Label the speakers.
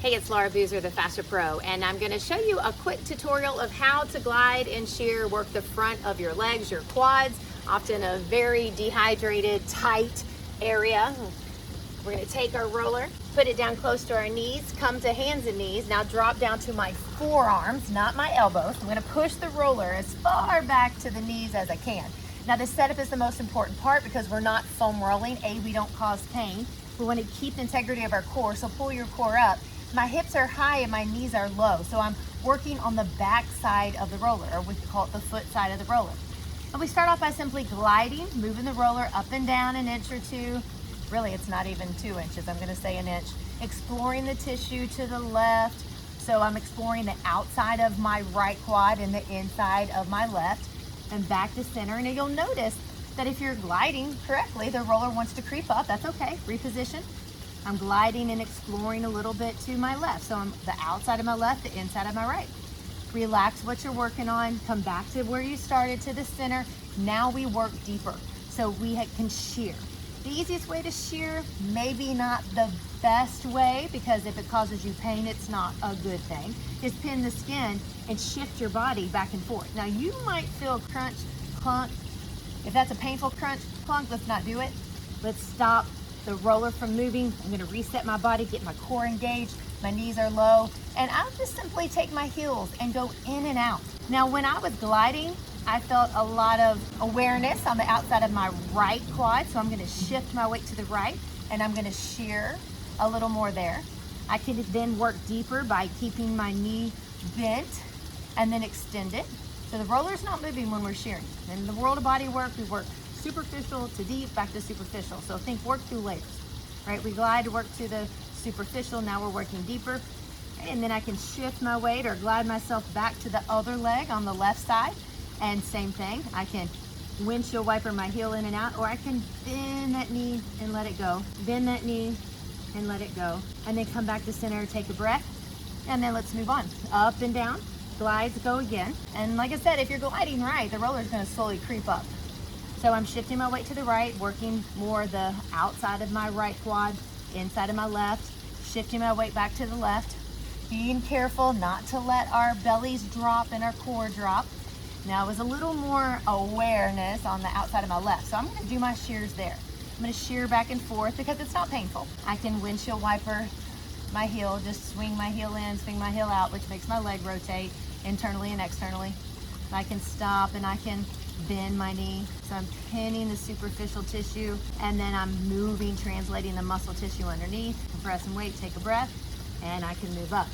Speaker 1: Hey, it's Laura Boozer, the Fascia Pro, and I'm going to show you a quick tutorial of how to glide and shear, work the front of your legs, your quads, often a very dehydrated, tight area. We're going to take our roller, put it down close to our knees, come to hands and knees, now drop down to my forearms, not my elbows. I'm going to push the roller as far back to the knees as I can. Now the setup is the most important part because we're not foam rolling. We don't cause pain. We want to keep the integrity of our core, so pull your core up. My hips are high and my knees are low, so I'm working on the back side of the roller, or we call it the foot side of the roller. And we start off by simply gliding, moving the roller up and down an inch or two. Really, it's not even 2 inches, I'm gonna say an inch. Exploring the tissue to the left. So I'm exploring the outside of my right quad and the inside of my left, and back to center. And you'll notice that if you're gliding correctly, the roller wants to creep up. That's okay, reposition. I'm gliding and exploring a little bit to my left. So I'm the outside of my left, the inside of my right. Relax what you're working on. Come back to where you started, to the center. Now we work deeper. So we can shear. The easiest way to shear, maybe not the best way, because if it causes you pain, it's not a good thing, is pin the skin and shift your body back and forth. Now you might feel crunch, clunk. If that's a painful crunch, clunk, let's not do it. Let's stop the roller from moving. I'm gonna reset my body, get my core engaged, my knees are low, and I'll just simply take my heels and go in and out. Now when I was gliding, I felt a lot of awareness on the outside of my right quad, so I'm gonna shift my weight to the right, and I'm gonna shear a little more there. I can then work deeper by keeping my knee bent and then extend it. So the roller's not moving when we're shearing. In the world of body work, we work superficial to deep, back to superficial. So think work through layers, right? We glide to work to the superficial, now we're working deeper. And then I can shift my weight or glide myself back to the other leg on the left side. And same thing, I can windshield wiper my heel in and out, or I can bend that knee and let it go. Bend that knee and let it go. And then come back to center, take a breath, and then let's move on. Up and down, glides, go again. And like I said, if you're gliding right, the roller is gonna slowly creep up. So I'm shifting my weight to the right, working more the outside of my right quad, inside of my left, shifting my weight back to the left, being careful not to let our bellies drop and our core drop. Now it was a little more awareness on the outside of my left, so I'm gonna do my shears there. I'm gonna shear back and forth because it's not painful. I can windshield wiper my heel, just swing my heel in, swing my heel out, which makes my leg rotate internally and externally. I can stop and I can bend my knee. So I'm pinning the superficial tissue, and then I'm moving, translating the muscle tissue underneath. Compress and weight, take a breath, and I can move up.